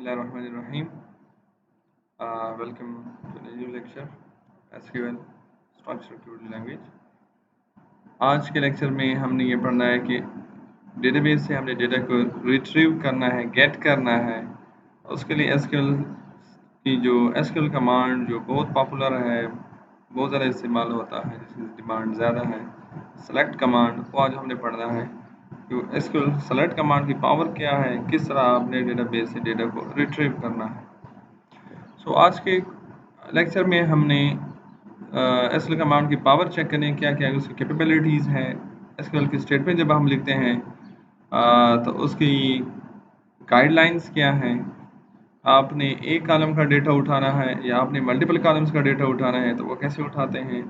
Bismillahirrahmanirrahim. Welcome to the new lecture SQL Structured Query Language. आज के lecture में हमने ये पढ़ना है कि डेटाबेस से हमने डेटा को रिट्रीव करना है, गेट करना है। उसके लिए SQL की जो SQL कमांड जो बहुत पॉपुलर है, बहुत ज़्यादा इस्तेमाल होता है, जिसकी डिमांड ज़्यादा है, सेलेक्ट कमांड, वो आज हमने पढ़ना है। तो SQL सेलेक्ट कमांड की पावर क्या है, किस तरह आपने डेटाबेस से डेटा को रिट्रीव करना है। आज के लेक्चर में हमने SQL कमांड की पावर चेक करें, क्या क्या उसकी कैपेबिलिटीज़ हैं। SQL की स्टेटमेंट जब हम लिखते हैं तो उसकी गाइडलाइंस क्या हैं। आपने एक कॉलम का डेटा उठाना है या आपने मल्टीपल कॉलम्स का डेटा उठाना है तो वो कैसे उठाते हैं।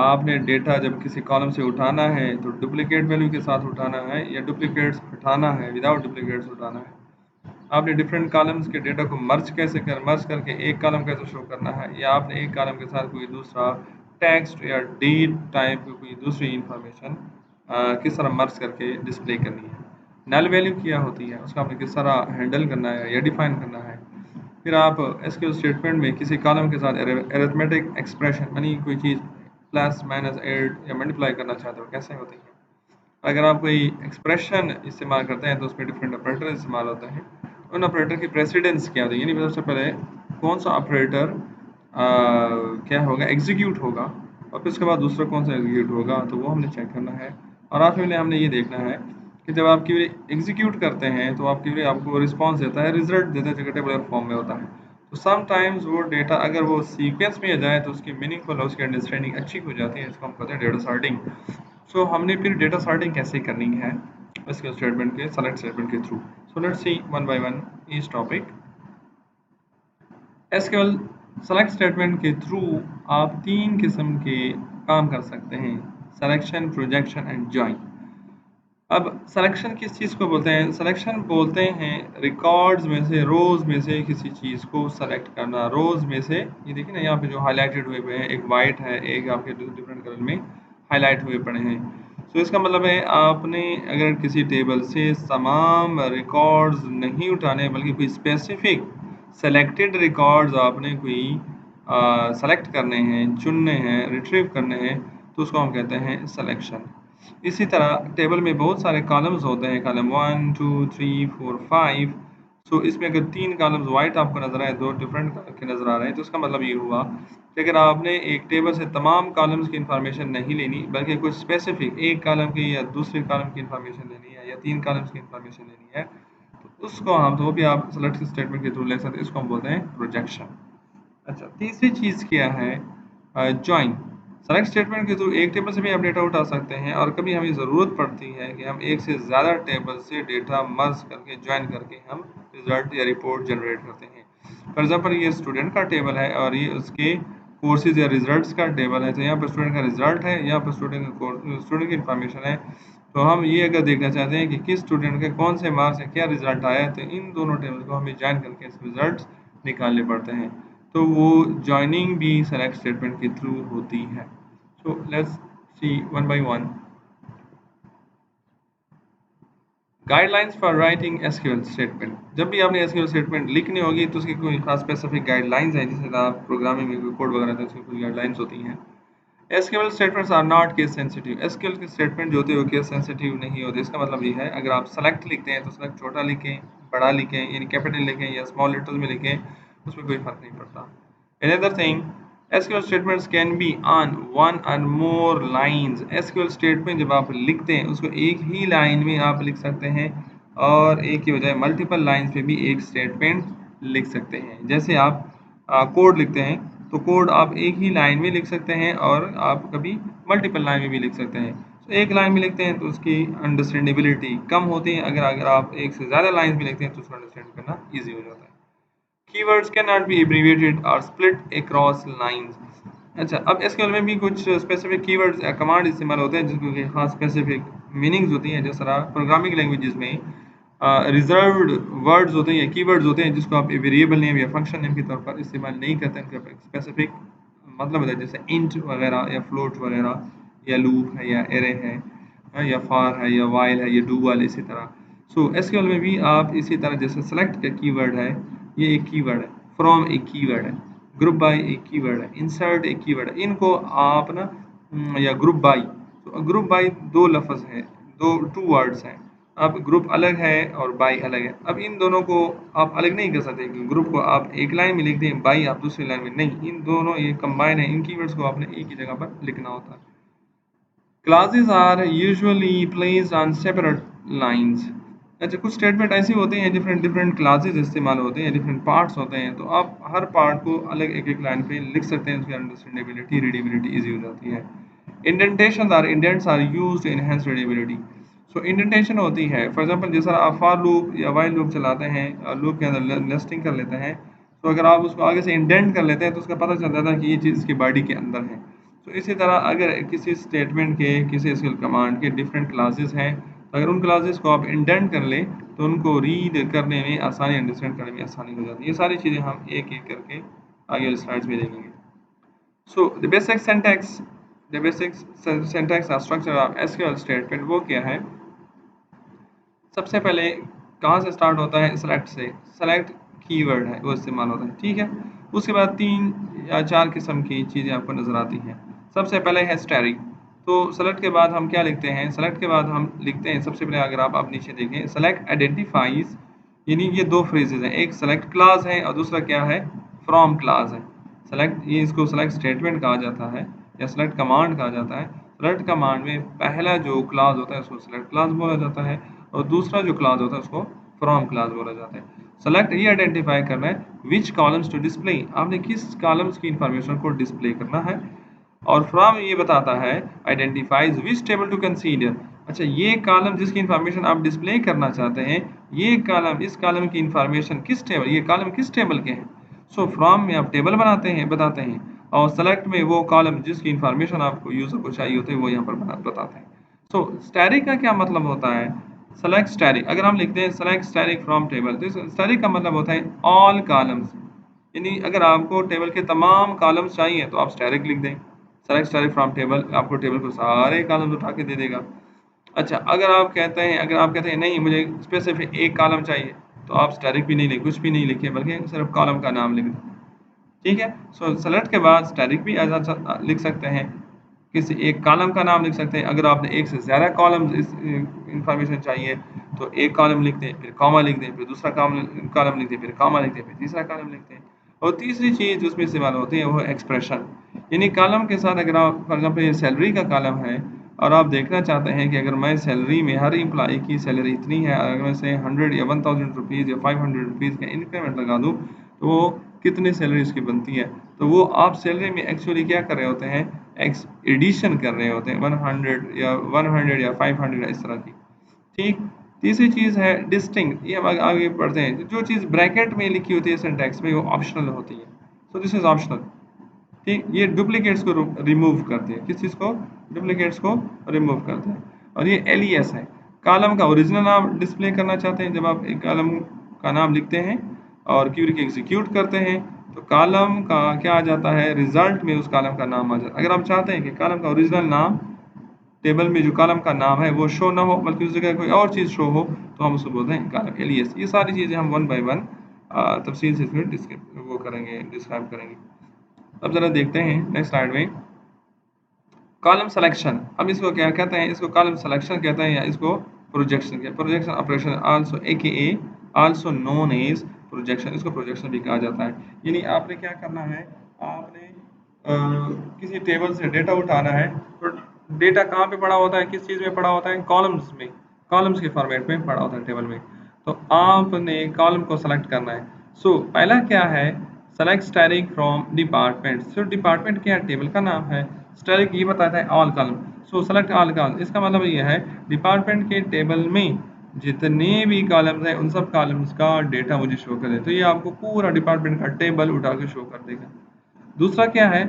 आपने डेटा जब किसी कॉलम से उठाना है तो डुप्लीकेट वैल्यू के साथ उठाना है या डुप्लीकेट्स हटाना है, विदाउट डुप्लीकेट्स उठाना है। आपने डिफरेंट कॉलम्स के डेटा को मर्ज करके एक कॉलम कैसे शो करना है, या आपने एक कॉलम के साथ कोई दूसरा टेक्स्ट या डेट टाइप की कोई दूसरी इंफॉर्मेशन किस तरह मर्ज करके डिस्प्ले करनी है। नल वैल्यू क्या होती है, उसका आपने किस तरह हैंडल करना है या डिफाइन करना है। फिर आप SQL स्टेटमेंट में किसी कॉलम के साथ अरिथमेटिक एक्सप्रेशन यानी कोई चीज़ प्लस माइनस ऐड या मल्टीप्लाई करना चाहते हो, कैसे होती है। अगर आप कोई एक्सप्रेशन इस्तेमाल करते हैं तो उसमें डिफरेंट ऑपरेटर इस्तेमाल होते हैं। उन ऑपरेटर की प्रेसिडेंस क्या होती है, यानी सबसे पहले कौन सा ऑपरेटर क्या होगा, एग्जीक्यूट होगा, और फिर उसके बाद दूसरा कौन सा एग्जीक्यूट होगा, तो वो हमने चेक करना है। और आखिर में हमने ये देखना है कि जब आप क्वेरी एग्जीक्यूट करते हैं तो आप क्वेरी आपको रिस्पॉन्स देता है, रिजल्ट देता है, जो टेबुलर फॉर्म में होता है। तो समटाइम्स वो डेटा अगर वो सीक्वेंस में आ जाए तो उसकी मीनिंगफुल और उसकी अंडरस्टैंडिंग अच्छी हो जाती है, इसको हम कहते हैं डेटा सॉर्टिंग। हमने फिर डेटा सॉर्टिंग कैसे करनी है इसके स्टेटमेंट के सेलेक्ट स्टेटमेंट के through. Let's see one by one each topic. SQL select statement के थ्रू आप तीन किस्म के काम कर सकते हैं, सिलेक्शन, प्रोजेक्शन एंड जॉइन। अब सिलेक्शन किस चीज़ को बोलते हैं? सिलेक्शन बोलते हैं रिकॉर्ड्स में से, रोज़ में से किसी चीज़ को सेलेक्ट करना। रोज़ में से, ये देखिए ना यहाँ पे जो हाईलाइटेड हुए हैं, एक वाइट है, एक आपके डिफरेंट कलर में हाईलाइट हुए पड़े हैं। इसका मतलब है आपने अगर किसी टेबल से तमाम रिकॉर्ड्स नहीं उठाने बल्कि कोई स्पेसिफिक सेलेक्टेड रिकॉर्ड्स आपने कोई सेलेक्ट करने हैं, चुनने हैं, रिट्रीव करने हैं, तो उसको हम कहते हैं सिलेक्शन। इसी तरह टेबल में बहुत सारे कॉलम्स होते हैं, कॉलम 1 2 3 4 5। इसमें अगर तीन कॉलम्स वाइट आपको नजर आए, दो डिफरेंट कलर के नजर आ रहे हैं, तो इसका मतलब ये हुआ कि अगर आपने एक टेबल से तमाम कॉलम्स की इंफॉर्मेशन नहीं लेनी बल्कि कुछ स्पेसिफिक एक कॉलम की या दूसरे कॉलम की इंफॉर्मेशन लेनी है या तीन कॉलम्स की इंफॉर्मेशन लेनी है, तो उसको हम तो भी आप सेलेक्ट स्टेटमेंट के थ्रू ले सकते हैं, इसको हम बोलते हैं प्रोजेक्शन। अच्छा, तीसरी चीज़ क्या है? जॉइन। सेलेक्ट स्टेटमेंट के थ्रू एक टेबल से भी आप डेटा उठा सकते हैं, और कभी हमें ज़रूरत पड़ती है कि हम एक से ज़्यादा टेबल से डेटा मर्ज करके ज्वाइन करके हम रिजल्ट या रिपोर्ट जनरेट करते हैं। फॉर एग्जांपल ये स्टूडेंट का टेबल है और ये उसके कोर्सेज या रिजल्ट्स का टेबल है, तो यहाँ पर स्टूडेंट का रिजल्ट है, यहाँ पर स्टूडेंट की इंफॉर्मेशन है। तो हम ये अगर देखना चाहते हैं कि किस स्टूडेंट के कौन से मार्क्स से क्या रिजल्ट आया है, तो इन दोनों टेबल को हमें ज्वाइन करके इस रिजल्ट निकालने पड़ते हैं। तो वो ज्वाइनिंग भी सेलेक्ट स्टेटमेंट के थ्रू होती है। Let's see one by one. Guidelines for writing SQL statement. जब भी आपने SQL स्टेटमेंट लिखनी होगी तो उसकी कोई खास स्पेसिफिक गाइडलाइंस है, जैसे आप प्रोग्रामिंग में कोई कोड वगैरह तो उसकी कोई गाइडलाइंस होती हैं। SQL statements are not case sensitive. SQL के स्टेटमेंट जो होते हैं वो केस सेंसिटिव नहीं होते। इसका मतलब ये है अगर आप सेलेक्ट लिखते हैं तो सेलेक्ट छोटा लिखें, बड़ा लिखें, यानी कैपिटल लिखें या स्मॉल लेटर्स में लिखें, उसमें कोई फर्क नहीं पड़ता। Another thing, SQL statements can be on one or more lines. SQL statement जब आप लिखते हैं उसको एक ही लाइन में आप लिख सकते हैं, और एक की बजाय मल्टीपल लाइन्स पे भी एक स्टेटमेंट लिख सकते हैं। जैसे आप कोड लिखते हैं तो कोड आप एक ही लाइन में लिख सकते हैं, और आप कभी मल्टीपल लाइन में भी लिख सकते हैं। एक लाइन में लिखते हैं तो उसकी अंडरस्टैंडेबिलिटी कम होती है, अगर अगर आप एक से ज़्यादा लाइन में लिखते हैं तो उसको अंडरस्टैंड करना ईजी हो जाता है। Keywords cannot be abbreviated or split across lines. अच्छा, अब SQL में भी कुछ स्पेसिफिक कीवर्ड्स या कमांड इस्तेमाल होते हैं जिनको कि खास स्पेसिफिक मीनिंग्स होती हैं। जिस तरह प्रोग्रामिंग लैंग्वेजेस में रिजर्व्ड वर्ड्स होते हैं या कीवर्ड्स होते हैं जिसको आप वेरिएबल नेम या फंक्शन नेम के तौर पर इस्तेमाल नहीं करते हैं, उनका स्पेसिफिक मतलब होता है, जैसे इंट वगैरह या फ्लोट वगैरह, या लूप है या एरे है, या फॉर है या वाइल है या डू वाल, इसी तरह। SQL में भी आप इसी तरह जैसे सेलेक्ट का कीवर्ड है, ये एक कीवर्ड है, फ्रॉम एक कीवर्ड है, ग्रुप बाय एक कीवर्ड है, इंसर्ट एक कीवर्ड है। इनको आप ना या ग्रुप बाय, तो ग्रुप बाय दो लफ्ज़ है, दो टू वर्ड्स हैं। अब ग्रुप अलग है और बाय अलग है। अब इन दोनों को आप अलग नहीं कर सकते कि ग्रुप को आप एक लाइन में लिख दें, बाय आप दूसरी लाइन में नहीं, इन दोनों ये कंबाइन है, इन कीवर्ड्स को आपने एक ही जगह पर लिखना होता है। Classes are usually placed on separate lines. अच्छा, कुछ स्टेटमेंट ऐसे होते हैं, डिफरेंट डिफरेंट क्लासेस इस्तेमाल होते हैं, डिफरेंट पार्ट्स होते हैं, तो आप हर पार्ट को अलग एक एक लाइन पे लिख सकते हैं, उसकी अंडरस्टैंडेबिलिटी रीडेबिलिटी ईजी हो जाती है। Indents are used to enhance readability. So indentation होती है, फॉर एग्जांपल जैसा आप फॉर लूप या वाइल लूप चलाते हैं, लूप के अंदर नेस्टिंग कर लेते हैं, तो अगर आप उसको आगे से इंडेंट कर लेते हैं तो उसका पता चल जाता है कि ये चीज़ इसकी बॉडी के अंदर है। तो इसी तरह अगर किसी स्टेटमेंट के, किसी एसक्यूएल कमांड के डिफरेंट क्लासेस हैं, तो अगर उन क्लासेस को आप इंडेंट कर लें तो उनको रीड करने में आसानी, अंडरस्टैंड करने में आसानी हो जाती है। ये सारी चीज़ें हम एक एक करके आगे वाली स्लाइड्स में देखेंगे। सो द बेसिक सिंटैक्स और स्ट्रक्चर ऑफ एसक्यूएल स्टेटमेंट वो क्या है? सबसे पहले कहाँ से स्टार्ट होता है? सेलेक्ट से। सेलेक्ट कीवर्ड है वो इस्तेमाल होता है, ठीक है। उसके बाद 3 या 4 किस्म की चीज़ें आपको नज़र आती हैं। सबसे पहले है स्टैटिक। तो सेलेक्ट के बाद हम क्या लिखते हैं? सेलेक्ट के बाद हम लिखते हैं, सबसे पहले अगर आप नीचे देखें, सेलेक्ट आइडेंटिफाइज, यानी ये दो फ्रेजेज हैं, एक सेलेक्ट क्लास है और दूसरा क्या है? फ्रॉम क्लास है। सेलेक्ट, ये इसको सेलेक्ट स्टेटमेंट कहा जाता है या सेलेक्ट कमांड कहा जाता है। सेलेक्ट कमांड में पहला जो क्लास होता है उसको सेलेक्ट क्लास बोला जाता है और दूसरा जो क्लास होता है उसको फ्रॉम क्लास बोला जाता है। सेलेक्ट ये आइडेंटिफाई करना है विच कॉलम्स टू डिस्प्ले, आपने किस कॉलम्स की इंफॉर्मेशन को डिस्प्ले करना है। और फ्रॉम ये बताता है identifies which table to consider, अच्छा ये कॉलम जिसकी इंफॉर्मेशन आप डिस्प्ले करना चाहते हैं, ये कॉलम, इस कॉलम की इंफॉर्मेशन किस टेबल, ये कॉलम किस टेबल के हैं। सो फ्रॉम में आप टेबल बनाते हैं, बताते हैं, और सेलेक्ट में वो कॉलम जिसकी इंफॉर्मेशन आपको यूजर को चाहिए होती है वो यहाँ पर बताते हैं। सो स्टैटिक का क्या मतलब होता है? सेलेक्ट स्टैटिक, अगर हम लिखते हैं सेलेक्ट स्टैटिक फ्रॉम टेबल, तो स्टैटिक का मतलब होता है ऑल कॉलम्स, यानी अगर आपको टेबल के तमाम कॉलम्स चाहिए तो आप स्टैटिक लिख दें। सेलेक्ट स्टैटिक फ्रॉम टेबल आपको टेबल को सारे कॉलम्स उठा के दे देगा। अच्छा, अगर आप कहते हैं नहीं मुझे स्पेसिफिक एक कॉलम चाहिए, तो आप स्टैटिक भी नहीं लिख, कुछ भी नहीं लिखिए, बल्कि सिर्फ कॉलम का नाम लिख दें, ठीक है। सो सेलेक्ट के बाद स्टैटिक भी लिख सकते हैं, किसी एक कॉलम का नाम लिख सकते हैं। अगर आपने एक से ज़्यादा कॉलम इस इंफॉर्मेशन चाहिए तो एक कॉलम लिख दें, फिर कॉमा लिख दें, फिर दूसरा कॉलम लिख दें, फिर कॉमा लिख दें, फिर तीसरा कॉलम लिख दें। और तीसरी चीज़ उसमें इस्तेमाल होती है वो है एक्सप्रेशन, यानी कॉलम के साथ अगर आप फॉर एग्जाम्पल ये सैलरी का कॉलम है और आप देखना चाहते हैं कि अगर मैं सैलरी में हर एम्प्लॉई की सैलरी इतनी है, अगर मैं से 100 या 1000 रुपीज़ या 500 रुपीज़ का इंक्रीमेंट लगा दूँ तो वो कितनी सैलरी उसकी बनती है। तो वो आप सैलरी में एक्चुअली क्या कर रहे होते हैं? एक्स एडिशन कर रहे होते हैं 100 या 500 इस तरह की, ठीक। तीसरी चीज़ है डिस्टिंक्ट, ये हम आगे पढ़ते हैं, जो चीज़ ब्रैकेट में लिखी होती है सिंटैक्स में वो ऑप्शनल होती है, सो दिस इज ऑप्शनल, ठीक। ये डुप्लीकेट्स को रिमूव करते हैं, किस चीज़ को? डुप्लीकेट्स को रिमूव करते हैं। और ये एलियास है, कॉलम का ओरिजिनल नाम डिस्प्ले करना चाहते हैं, जब आप एक कॉलम का नाम लिखते हैं और क्वेरी को एग्जीक्यूट करते हैं तो कॉलम का क्या आ जाता है? रिजल्ट में उस कॉलम का नाम आ जाता है। अगर आप चाहते हैं कि कॉलम का ओरिजिनल नाम, टेबल में जो कॉलम का नाम है वो शो ना हो बल्कि उस जगह कोई और चीज़ शो हो, तो हम उसको बोलते हैं कॉलम एलियास। ये सारी चीज़ें हम वन बाय वन तफसील से इसमें डिस्क्राइब करेंगे। अब ज़रा देखते हैं नेक्स्ट स्लाइड में कॉलम सिलेक्शन। अब इसको क्या कहते हैं? इसको कॉलम सिलेक्शन कहते हैं या इसको प्रोजेक्शन कहते हैं। Projection operation also AKA also known as projection, इसको प्रोजेक्शन भी कहा जाता है। यानी आपने क्या करना है? आपने किसी टेबल से डेटा उठाना है, तो डेटा कहाँ पे पड़ा होता है? किस चीज़ में पड़ा होता है? कॉलम्स में, कॉलम्स के फॉर्मेट में पड़ा होता है टेबल में। तो आपने कॉलम को सेलेक्ट करना है। सो पहला क्या है? Select static from department. So department क्या है? टेबल का नाम है। स्टैटिक ये बताता है ऑल कॉलम, सो सेलेक्ट ऑल कॉलम, इसका मतलब ये है डिपार्टमेंट के टेबल में जितने भी कॉलम्स हैं उन सब कॉलम्स का डेटा मुझे शो कर दे, तो ये आपको पूरा डिपार्टमेंट का टेबल उठा के शो कर देगा। दूसरा क्या है?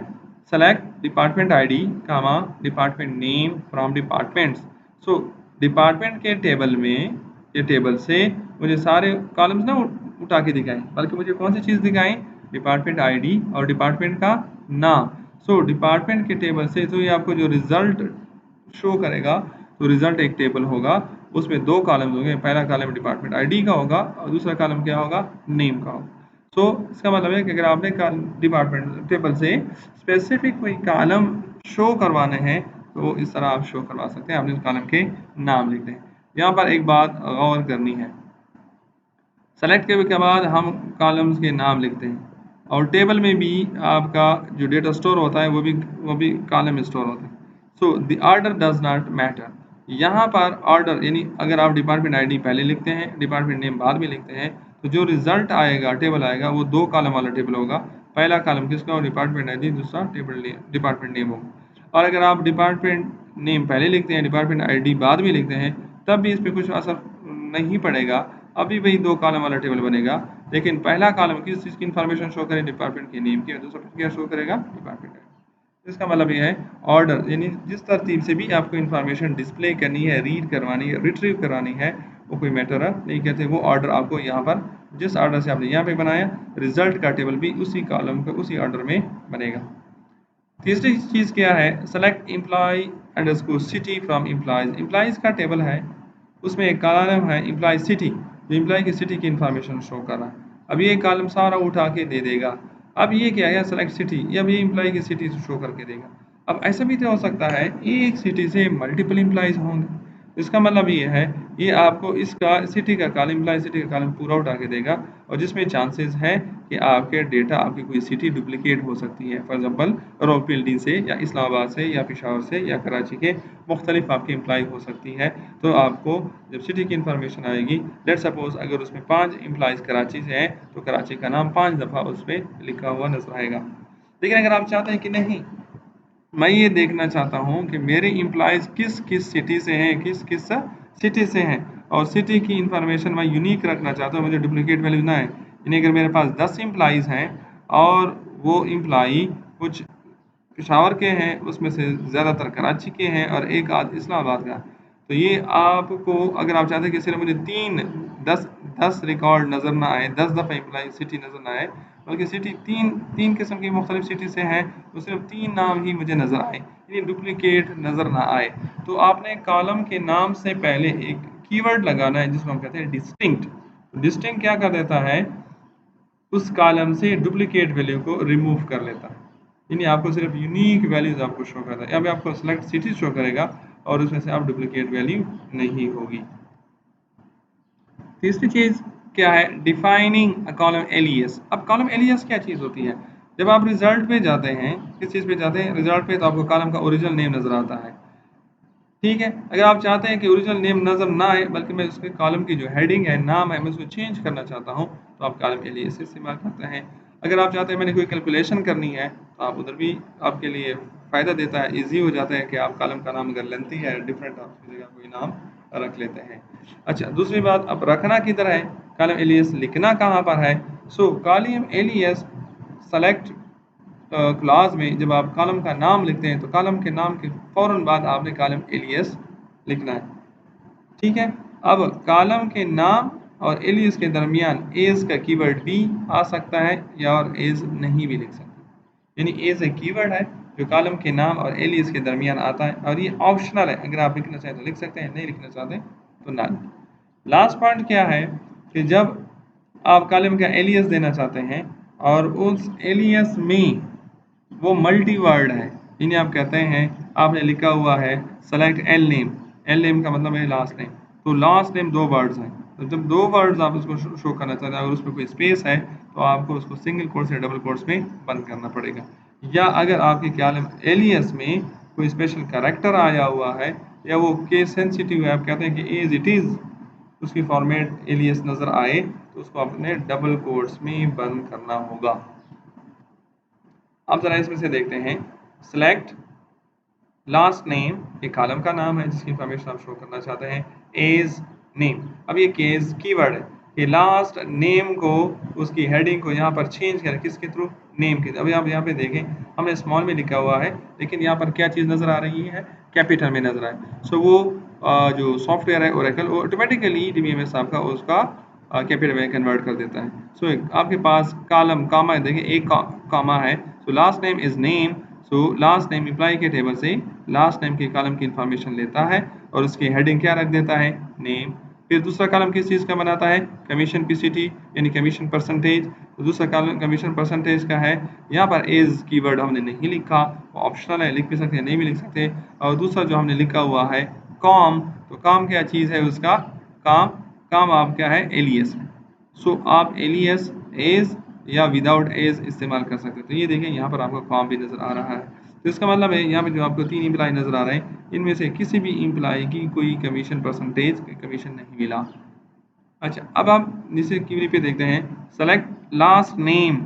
Select department ID comma department name from departments. So department के टेबल में, ये टेबल से मुझे सारे कॉलम्स ना उठा के दिखाएं, बल्कि मुझे कौन सी चीज़ दिखाएं? डिपार्टमेंट आईडी और डिपार्टमेंट का नाम। सो डिपार्टमेंट के टेबल से तो ये आपको जो रिजल्ट शो करेगा, तो रिजल्ट एक टेबल होगा, उसमें दो कॉलम्स होंगे, पहला कॉलम डिपार्टमेंट आईडी का होगा और दूसरा कॉलम क्या होगा? नेम का होगा। इसका मतलब है कि अगर आपने डिपार्टमेंट टेबल से स्पेसिफिक कोई कॉलम शो करवाने हैं तो इस तरह आप शो करवा सकते हैं। आपने उस कॉलम के नाम लिख दें। यहाँ पर एक बात गौर करनी है, सेलेक्ट करने के बाद हम कॉलम्स के नाम लिखते हैं और टेबल में भी आपका जो डेटा स्टोर होता है वो भी कॉलम स्टोर होता है। So the order does not matter. यहाँ पर ऑर्डर यानी अगर आप डिपार्टमेंट आईडी पहले लिखते हैं, डिपार्टमेंट नेम बाद में लिखते हैं, तो जो रिजल्ट आएगा, टेबल आएगा, वो 2 कॉलम वाला टेबल होगा। पहला कॉलम किसका हो? डिपार्टमेंट आईडी, दूसरा टेबल नेम, डिपार्टमेंट नेम होगा। और अगर आप डिपार्टमेंट नेम पहले लिखते हैं, डिपार्टमेंट आईडी बाद में लिखते हैं, तब भी इस पर कुछ असर नहीं पड़ेगा, अभी वही 2 कॉलम वाला टेबल बनेगा। लेकिन पहला कॉलम किस चीज़ की इन्फॉर्मेशन शो करे? डिपार्टमेंट के नेम की, और दूसरा क्या शो करेगा? डिपार्टमेंट। इसका मतलब यह है ऑर्डर यानी जिस तरतीब से भी आपको इन्फॉर्मेशन डिस्प्ले करनी है, रीड करवानी है, रिट्रीव करानी है, वो कोई मैटर नहीं कहते। वो ऑर्डर आपको यहाँ पर जिस ऑर्डर से आपने यहाँ पे बनाया, रिजल्ट का टेबल भी उसी कॉलम का उसी ऑर्डर में बनेगा। तीसरी चीज़ क्या है? Select employee underscore city from employees. Employees का टेबल है, उसमें एक कॉलम है एम्प्लॉय सिटी, जो एम्प्लॉय की सिटी की इन्फॉर्मेशन शो कर रहा है। अब ये कॉलम सारा उठा के दे देगा। अब ये क्या है? सेलेक्ट सिटी, ये अब ये एम्प्लॉय की सिटी शो करके देगा। अब ऐसा भी तो हो सकता है एक सिटी से मल्टीपल एम्प्लॉयज़ होंगे, इसका मतलब ये है ये आपको इसका सिटी का कॉलम, एम्प्लॉय सिटी का कॉलम पूरा उठा के देगा, और जिसमें चांसेस है कि आपके डेटा, आपकी कोई सिटी डुप्लीकेट हो सकती है। फॉर एग्जांपल रावलपिंडी से या इस्लामाबाद से या पेशावर से या कराची के मुख्तलिफ आपकी एम्प्लॉय हो सकती है। तो आपको जब सिटी की इन्फॉर्मेशन आएगी, लेट सपोज अगर उसमें 5 एम्प्लॉयज़ कराची से हैं, तो कराची का नाम 5 दफ़ा उस पर लिखा हुआ नजर आएगा। लेकिन अगर आप चाहते हैं कि नहीं, मैं ये देखना चाहता हूँ कि मेरे एम्प्लॉयज़ किस किस सिटी से हैं, किस किस सिटी से हैं, और सिटी की इंफॉर्मेशन मैं यूनिक रखना चाहता हूँ, मुझे डुप्लीकेट वैल्यू ना है। यानी अगर मेरे पास 10 एम्प्लॉयज़ हैं और वो एम्प्लॉई कुछ पेशावर के हैं, उसमें से ज़्यादातर कराची के हैं और एक आध इस्लामाबाद का, तो ये आपको अगर आप चाहते हैं कि सिर्फ मुझे 10 रिकॉर्ड नज़र ना आए, 10 दफ़ा एम्प्लॉई सिटी नज़र ना आए, बल्कि सिटी तीन किस्म की मुख्तलिफ सिटी से हैं, तो सिर्फ 3 नाम ही मुझे नज़र आए, यानी डुप्लीकेट नज़र ना आए। तो आपने कॉलम के नाम से पहले एक कीवर्ड लगाना है जिसको हम कहते हैं डिस्टिंक्ट। डिस्टिंक्ट क्या कर देता है? उस कॉलम से डुप्लीकेट वैल्यू को रिमूव कर लेता है, यानी आपको सिर्फ यूनिक वैल्यूज आपको शो करता है। यहाँ पे आपको सेलेक्ट सिटी शो करेगा और उसमें से आप डुप्लीकेट वैल्यू नहीं होगी। तीसरी चीज़ क्या है? Defining a column alias. अब कॉलम एलियस क्या चीज़ होती है? जब आप रिजल्ट पे जाते हैं, किस चीज़ पे जाते हैं? रिजल्ट पे, तो आपको कॉलम का ओरिजिनल नेम नज़र आता है, ठीक है। अगर आप चाहते हैं कि ओरिजिनल नेम नज़र ना आए, बल्कि मैं उसके कॉलम की जो हेडिंग है, नाम है, मैं उसको चेंज करना चाहता हूँ, तो आप कॉलम एलियस इस्तेमाल करते हैं। अगर आप चाहते हैं मैंने कोई कैलकुलेशन करनी है, तो आप उधर भी आपके लिए फ़ायदा देता है, ईजी हो जाता है कि आप कॉलम का नाम अगर लेंथी है, डिफरेंट, आप उसकी जगह कोई नाम रख लेते हैं। अच्छा, दूसरी बात, अब रखना किधर है? कॉलम एलियस लिखना कहाँ पर है? कॉलम एलियस सेलेक्ट क्लास में जब आप कॉलम का नाम लिखते हैं, तो कॉलम के नाम के फ़ौरन बाद आपने कॉलम एलियस लिखना है, ठीक है। अब कॉलम के नाम और एलियस के दरमियान एज का कीवर्ड भी आ सकता है या और एज नहीं भी लिख सकते, यानी एज एक कीवर्ड है जो कॉलम के नाम और एलियस के दरमियान आता है, और ये ऑप्शनल है, अगर आप लिखना चाहें तो लिख सकते हैं, नहीं लिखना चाहते तो ना लिखें। लास्ट पॉइंट क्या है कि जब आप कॉलम का एलियस देना चाहते हैं और उस एलियस में वो मल्टी वर्ड है, इन्हें आप कहते हैं, आपने लिखा हुआ है select L name, L name का मतलब है लास्ट नेम, तो लास्ट नेम 2 वर्ड्स हैं, तो जब 2 वर्ड्स आप उसको शो करना चाहते हैं, अगर उसमें कोई स्पेस है तो आपको उसको सिंगल कोट्स या डबल कोट्स में बंद करना पड़ेगा। या अगर आपके कॉलम एलियस में कोई स्पेशल कैरेक्टर आया हुआ है या वो केस सेंसिटिव है, आप कहते हैं कि एज इट इज़ उसकी फॉर्मेट एलियस नज़र आए, तो उसको आपने डबल कोट्स में बंद करना होगा। अब जरा इसमें से देखते हैं, सेलेक्ट लास्ट नेम, एक कॉलम का नाम है जिसकी इंफॉर्मेशन आप शो करना चाहते हैं, एज नेम। अब ये केस कीवर्ड है कि लास्ट नेम को, उसकी हेडिंग को यहाँ पर चेंज करें, किसके थ्रू? नेम के। अभी आप यहाँ पे देखें, हमने स्मॉल में लिखा हुआ है, लेकिन यहाँ पर क्या चीज़ नज़र आ रही है? कैपिटल में नज़र आए। वो जो सॉफ्टवेयर है ओरेकल, वो ऑटोमेटिकली DBMS आपका उसका कैपिटल में कन्वर्ट कर देता है। आपके पास कॉलम कामा, देखिए एक कामा है, last name is name, last name employee के टेबल से लास्ट नेम के कॉलम की इंफॉर्मेशन लेता है और उसकी हेडिंग क्या रख देता है? नेम। फिर दूसरा कॉलम किस चीज़ का बनाता है, कमीशन पीसीटी यानी कमीशन परसेंटेज। तो दूसरा कॉलम कमीशन परसेंटेज का है, यहाँ पर एज कीवर्ड हमने नहीं लिखा, ऑप्शनल है, लिख भी सकते हैं नहीं भी लिख सकते। और दूसरा जो हमने लिखा हुआ है कॉम, तो काम क्या चीज़ है उसका, काम काम आप क्या है, एलियस है। सो आप एलियस एज या विदाउट एज इस्तेमाल कर सकते हैं। तो ये देखें यहाँ पर आपको कॉम भी नज़र आ रहा है। तो इसका मतलब है यहाँ पे जो आपको 3 इम्प्लाई नज़र आ रहे हैं, इनमें से किसी भी इम्प्लाई की कोई कमीशन परसेंटेज कमीशन नहीं मिला। अच्छा, अब आप नीचे क्वेरी पे देखते हैं, सेलेक्ट लास्ट नेम।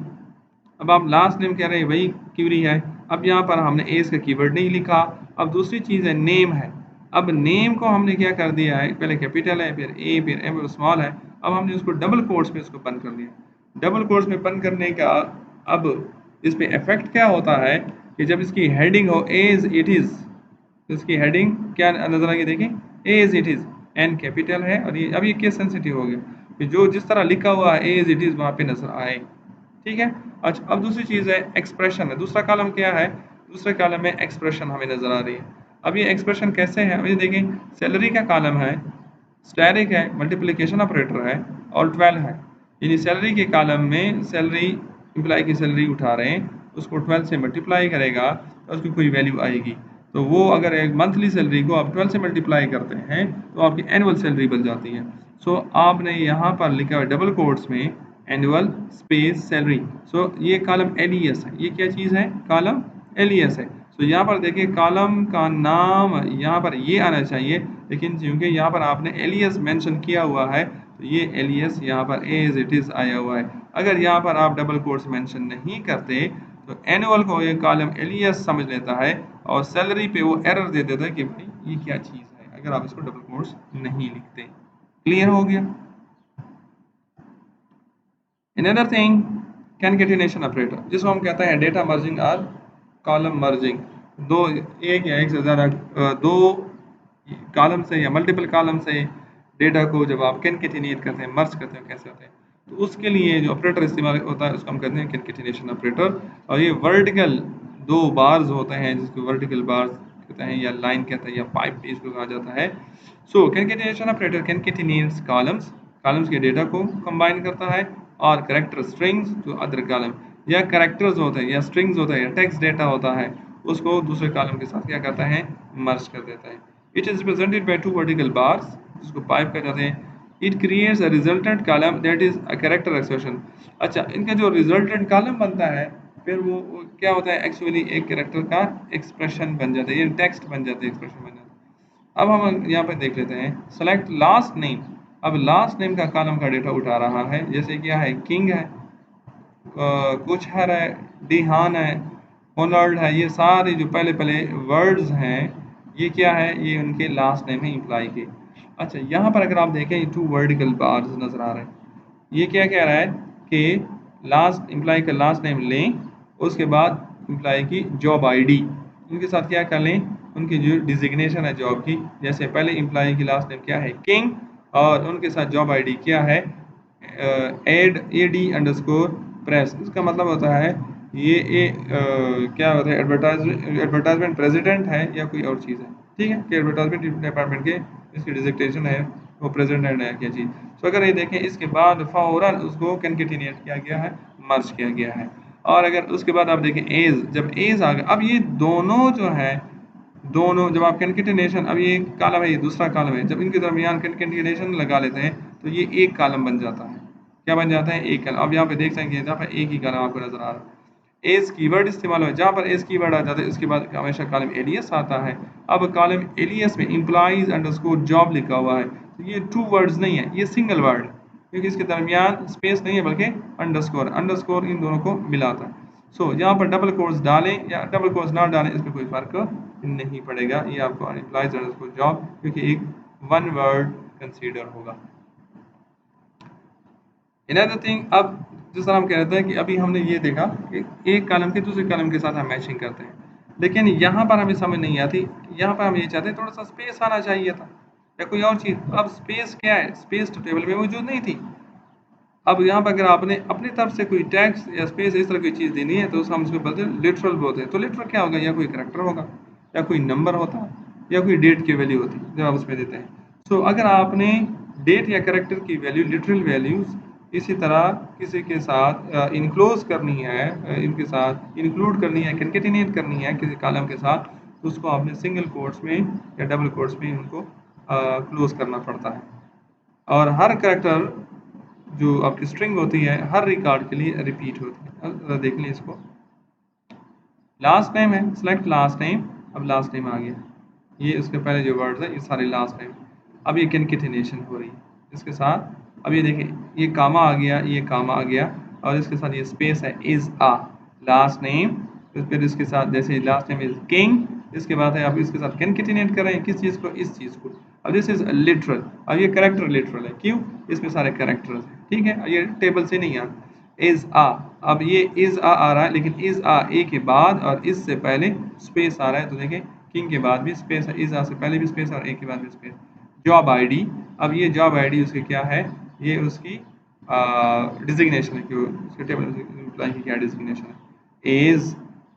अब आप लास्ट नेम कह रहे हैं, वही क्वेरी है। अब यहाँ पर हमने एज का कीवर्ड नहीं लिखा। अब दूसरी चीज़ है नेम है। अब नेम को हमने क्या कर दिया है, पहले कैपिटल है, फिर ए, फिर एम स्मॉल है। अब हमने उसको डबल कोट्स में उसको बंद कर दिया। डबल कोट्स में बंद करने का अब इस पे इफेक्ट क्या होता है कि जब इसकी हेडिंग हो एज इट इज़, तो इसकी हेडिंग क्या नजर आएगी, देखें as it is, N capital है और ये अब ये केस सेंसिटिव हो गया कि जो जिस तरह लिखा हुआ है एज इट इज़ वहाँ पे नजर आए। ठीक है। अच्छा, अब दूसरी चीज़ है एक्सप्रेशन है। दूसरा कॉलम क्या है, दूसरे कॉलम में एक्सप्रेशन हमें नजर आ रही है। अब ये एक्सप्रेशन कैसे है, अभी देखें, सैलरी का कॉलम है, स्टैरिक है, मल्टीप्लिकेशन ऑपरेटर है और 12 है। यानी सैलरी के कॉलम में सैलरी, एम्प्लॉय की सैलरी उठा रहे हैं, उसको 12 से मल्टीप्लाई करेगा तो उसकी कोई वैल्यू आएगी। तो वो अगर एक मंथली सैलरी को आप 12 से मल्टीप्लाई करते हैं तो आपकी एनुअल सैलरी बन जाती है। सो आपने यहाँ पर लिखा है डबल कोट्स में एनुअल स्पेस सैलरी। सो ये कॉलम एलियस है। ये क्या चीज़ है, कॉलम एलियस है। सो यहाँ पर देखिए कॉलम का नाम यहाँ पर ये आना चाहिए, लेकिन क्योंकि यहाँ पर आपने एलियस मेंशन किया हुआ है तो ये एलियस यहाँ पर एज इट इज़ आया हुआ है। अगर यहाँ पर आप डबल कोट्स मेंशन नहीं करते तो एनुअल को ये कॉलम एलियस समझ लेता है और सैलरी पे वो एरर दे देता है कि भाई ये क्या चीज़ है, अगर आप इसको डबल कोट्स नहीं लिखते। क्लियर हो गया। Another thing, concatenation operator, जिसको हम कहते हैं डेटा मर्जिंग और कॉलम मर्जिंग। दो, एक या एक से ज़्यादा दो कॉलम से या मल्टीपल कॉलम से डेटा को जब आप कंकेटिनेट करते हैं, मर्ज करते हैं, कैसे होते हैं, तो उसके लिए जो ऑपरेटर इस्तेमाल होता है उसको हम कहते हैं कंकेटिनेशन ऑपरेटर। और ये वर्टिकल दो बार्स होते हैं जिसको वर्टिकल बार्स कहते हैं या लाइन कहते हैं या पाइप भी इसको कहा जाता है। So concatenation operator concatenates columns, columns के डेटा को कंबाइन करता है, और character strings to other column, या करेक्टर्स होते हैं या स्ट्रिंग्स होता है या टेक्स्ट डेटा होता है उसको दूसरे कॉलम के साथ क्या करता है, मर्ज कर देता है। It is represented by two vertical bars, जिसको पाइप कह जाते हैं। It creates a resultant column that is a character expression. अच्छा, इनका जो रिजल्टेंट कॉलम बनता है फिर वो क्या होता है, एक्चुअली एक कैरेक्टर का एक्सप्रेशन बन जाता है, ये टेक्स्ट बन जाता है, एक्सप्रेशन बन जाता है। अब हम यहाँ पे देख लेते हैं सेलेक्ट लास्ट नेम। अब लास्ट नेम का कॉलम का डेटा उठा रहा है, जैसे क्या है, किंग है, कुछहर है, डिहान है, होनर्ड है, ये सारे जो पहले पहले वर्ड्स हैं ये क्या है, ये उनके लास्ट नेम है इम्प्लाई के। अच्छा, यहाँ पर अगर आप देखें टू वर्टिकल बार्स नजर आ रहे हैं, ये क्या कह रहा है कि लास्ट इम्प्लाई का लास्ट नेम लें, उसके बाद इम्प्लाई की जॉब आईडी उनके साथ क्या कर लें, उनकी जो डिजिग्नेशन है जॉब की, जैसे पहले इम्प्लाई की लास्ट नेम क्या है, किंग, और उनके साथ जॉब आईडी क्या है, एड AD अंडरस्कोर प्रेस। इसका मतलब होता है ये क्या होता है, एडवर्टाइजमेंट प्रेसिडेंट है या कोई और चीज़ है। ठीक है, कि एडवर्टाइजमेंट डिपार्टमेंट के इसकी डिजिग्नेशन है वो प्रेसिडेंट है क्या चीज़। तो अगर ये देखें इसके बाद फौरन उसको कंकेटिनेट किया गया है, मर्ज किया गया है। और अगर उसके बाद आप देखें एज, जब एज आ गया, अब ये दोनों जो है, दोनों जब आप कंकेटिनेशन, अब ये कॉलम है ये दूसरा कॉलम है, जब इनके दरमियान कंकेटिनेशन लगा लेते हैं तो ये एक कॉलम बन जाता है। क्या बन जाता है, एक कॉलम। अब यहाँ पे देख सकते हैं यहाँ पर एक ही कॉलम आपको नजर आ रहा है। एज कीवर्ड इस्तेमाल हो, जहाँ पर एज कीवर्ड आ जाता है उसके बाद हमेशा कॉलम एलियस आता है। अब कॉलम एलियस में एम्प्लॉइज अंडरस्कोर जॉब लिखा हुआ है, तो ये टू वर्ड्स नहीं है, ये सिंगल वर्ड, क्योंकि इसके दरमियान स्पेस नहीं है बल्कि अंडरस्कोर, अंडरस्कोर इन दोनों को मिलाता है। सो यहाँ पर डबल कोट्स डालें या डबल कोट्स ना डालें इसमें कोई फर्क नहीं पड़ेगा, ये आपको एम्प्लॉइज अंडरस्कोर जॉब क्योंकि एक वन वर्ड कंसीडर होगा। Another thing, अब जिस तरह हम कह रहे थे कि अभी हमने ये देखा कि एक कॉलम के दूसरे कॉलम के साथ हम मैचिंग करते हैं, लेकिन यहाँ पर हमें समझ नहीं आती। यहाँ पर हम ये चाहते हैं थोड़ा सा स्पेस आना चाहिए था या कोई और चीज़। अब स्पेस क्या है, स्पेस तो टेबल में मौजूद नहीं थी। अब यहाँ पर अगर आपने अपनी तरफ से कोई टैक्स या स्पेस इस तरह की चीज़ देनी है तो हम उसको बोलते हैं लिटरल बोलते हैं। तो लिटरल क्या होगा, या कोई करेक्टर होगा या कोई नंबर होता है या कोई डेट की वैल्यू होती है जब आप उसमें देते हैं। सो अगर आपने डेट या कैरेक्टर की वैल्यू लिटरल वैल्यूज इसी तरह किसी के साथ इनक्लोज करनी है, इनके साथ इंक्लूड करनी है, कंकेटिनेट करनी है किसी कॉलम के साथ, तो उसको आपने सिंगल कोट्स में या डबल कोट्स में उनको क्लोज करना पड़ता है। और हर कैरेक्टर जो आपकी स्ट्रिंग होती है हर रिकॉर्ड के लिए रिपीट होती है। अब देख लें इसको, लास्ट नेम है, सेलेक्ट लास्ट नेम, अब लास्ट नेम आ गया, ये उसके पहले जो वर्ड्स है ये सारे लास्ट नेम, अब ये कंकेटिनेशन हो रही है इसके साथ। अब ये देखें, ये कामा आ गया, ये कामा आ गया, और इसके साथ ये स्पेस है, इज आ लास्ट नेम, फिर इसके साथ जैसे लास्ट नेम इज किंग, इसके बाद है आप इसके साथ कंकेटिनेट कर रहे हैं किस चीज़ को, इस चीज़ को। अब दिस इज लिटरल, अब ये करेक्टर लिटरल है, क्यों, इसमें सारे करेक्टर्स हैं, ठीक है, ये टेबल से नहीं आता। इज आ, अब ये इज आ रहा है, लेकिन इज आ ए के बाद और इस से पहले स्पेस आ रहा है, तो देखें किंग के बाद भी स्पेस है, इज आ से पहले भी स्पेस और ए के बाद भी स्पेस। जॉब आईडी, अब ये जॉब आईडी उसकी क्या है, ये उसकी डिजिग्नेशन है कि उसके टेबल एम्प्लॉय की क्या डिजिग्नेशन है। एज,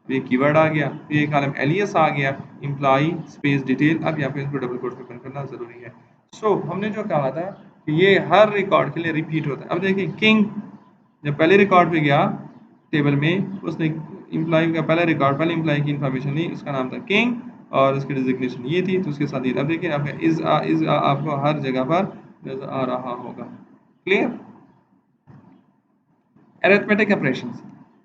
ये कीवर्ड आ गया, ये कॉलम एलियस आ गया, एम्प्लॉय स्पेस डिटेल, अब यहाँ पे इसको डबल कोट्स में बंद करना जरूरी है। सो हमने जो कहा था कि ये हर रिकॉर्ड के लिए रिपीट होता है। अब देखिए किंग जब पहले रिकॉर्ड पे गया टेबल में, उसने इम्प्लॉय का पहला रिकॉर्ड, पहले इम्प्लॉय की इन्फॉर्मेशन ली, उसका नाम था किंग और उसकी डिजिग्नेशन ये थी, तो उसके साथ ये। अब देखिए आपका इज आ आपको हर जगह पर नजर आ रहा होगा। क्लियर। अरिथमेटिक ऑपरेशंस,